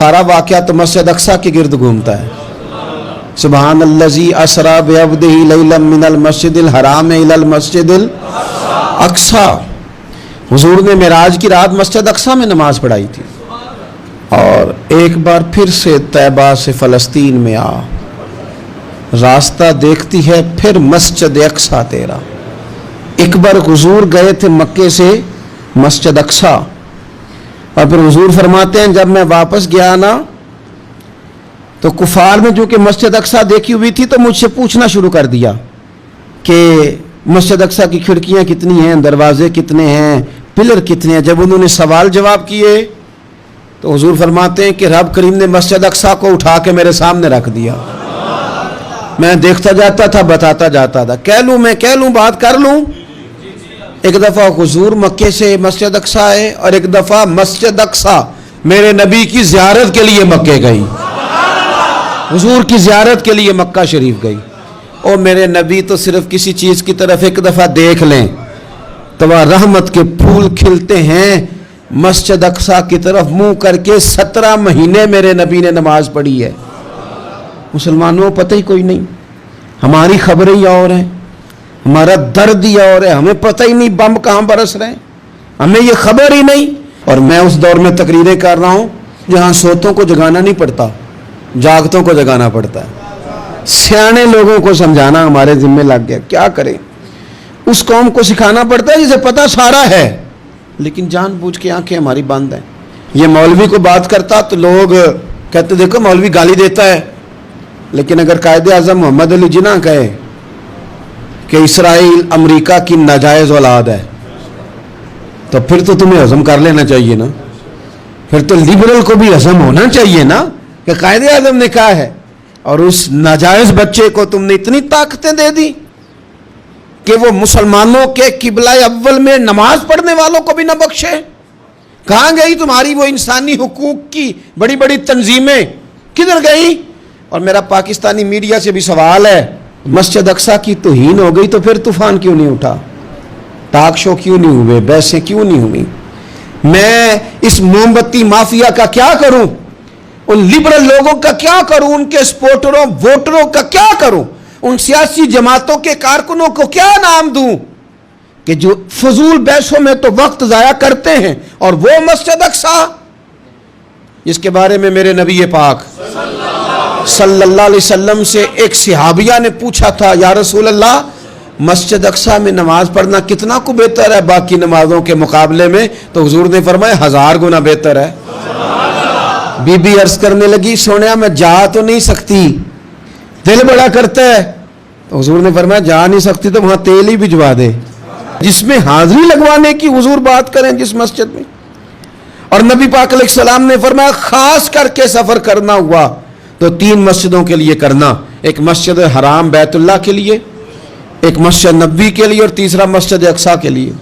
سارا واقعہ تو مسجد اقصی کے گرد گھومتا ہے۔ سبحان الذی اسری بعبدہ لیلا من المسجد الحرام الی المسجد الاقصی۔ حضور نے معراج کی رات مسجد اقصی میں نماز پڑھائی تھی، اور ایک بار پھر سے طیبہ سے فلسطین میں آ، راستہ دیکھتی ہے پھر مسجد اقصی تیرا۔ ایک بار حضور گئے تھے مکے سے مسجد اقصی، اور پھر حضور فرماتے ہیں جب میں واپس گیا نا تو کفار میں جو کہ مسجد اقصی دیکھی ہوئی تھی تو مجھ سے پوچھنا شروع کر دیا کہ مسجد اقصی کی کھڑکیاں کتنی ہیں، دروازے کتنے ہیں، پلر کتنے ہیں۔ جب انہوں نے سوال جواب کیے تو حضور فرماتے ہیں کہ رب کریم نے مسجد اقصی کو اٹھا کے میرے سامنے رکھ دیا۔ میں دیکھتا جاتا تھا، بتاتا جاتا تھا، کہہ لوں بات کر لوں۔ ایک دفعہ حضور مکے سے مسجد اقصی آئے، اور ایک دفعہ مسجد اقصی میرے نبی کی زیارت کے لیے مکے گئی، حضور کی زیارت کے لیے مکہ شریف گئی۔ اور میرے نبی تو صرف کسی چیز کی طرف ایک دفعہ دیکھ لیں تو وہ رحمت کے پھول کھلتے ہیں۔ مسجد اقصی کی طرف منہ کر کے 17 مہینے میرے نبی نے نماز پڑھی ہے۔ مسلمانوں پتہ ہی کوئی نہیں، ہماری خبریں ہی اور ہیں، ہمارا درد ہی اور ہے، ہمیں پتہ ہی نہیں بم کہاں برس رہے ہیں، ہمیں یہ خبر ہی نہیں۔ اور میں اس دور میں تقریریں کر رہا ہوں جہاں سوتوں کو جگانا نہیں پڑتا، جاگتوں کو جگانا پڑتا ہے۔ سیانے لوگوں کو سمجھانا ہمارے ذمہ لگ گیا، کیا کریں؟ اس قوم کو سکھانا پڑتا ہے جسے پتہ سارا ہے، لیکن جان بوجھ کے آنکھیں ہماری بند ہیں۔ یہ مولوی کو بات کرتا تو لوگ کہتے دیکھو مولوی گالی دیتا ہے، لیکن اگر قائد اعظم محمد علی جناح کہے کہ اسرائیل امریکہ کی ناجائز اولاد ہے تو پھر تو تمہیں ہضم کر لینا چاہیے نا، پھر تو لبرل کو بھی ہضم ہونا چاہیے نا کہ قائد اعظم نے کہا ہے، اور اس ناجائز بچے کو تم نے اتنی طاقتیں دے دی کہ وہ مسلمانوں کے قبلہ اول میں نماز پڑھنے والوں کو بھی نہ بخشے۔ کہاں گئی تمہاری وہ انسانی حقوق کی بڑی بڑی تنظیمیں، کدھر گئی؟ اور میرا پاکستانی میڈیا سے بھی سوال ہے، مسجد اقصی کی توہین ہو گئی تو پھر طوفان کیوں نہیں اٹھا؟ ٹاک شو کیوں نہیں ہوئے؟ بحثیں کیوں نہیں ہوئی؟ میں اس موم بتی مافیا کا کیا کروں؟ ان لبرل لوگوں کا کیا کروں؟ ان کے سپورٹروں ووٹروں کا کیا کروں؟ ان سیاسی جماعتوں کے کارکنوں کو کیا نام دوں کہ جو فضول بحثوں میں تو وقت ضائع کرتے ہیں، اور وہ مسجد اقصی جس کے بارے میں میرے نبی پاک صلی اللہ علیہ وسلم سے ایک صحابیہ نے پوچھا تھا، یا رسول اللہ مسجد اقصی میں نماز پڑھنا کتنا کو بہتر ہے باقی نمازوں کے مقابلے میں؟ تو حضور نے فرمایا 1000 گنا بہتر ہے۔ بی بی عرض کرنے لگی سونیا میں جا تو نہیں سکتی، دل بڑا کرتا ہے۔ تو حضور نے فرمایا جا نہیں سکتی تو وہاں تیل ہی بھجوا دے، جس میں حاضری لگوانے کی حضور بات کریں جس مسجد میں۔ اور نبی پاک علیہ السلام نے فرمایا خاص کر کے سفر کرنا ہوا تو 3 مسجدوں کے لیے کرنا، ایک مسجد حرام بیت اللہ کے لیے، ایک مسجد نبوی کے لیے، اور تیسرا مسجد اقصی کے لیے۔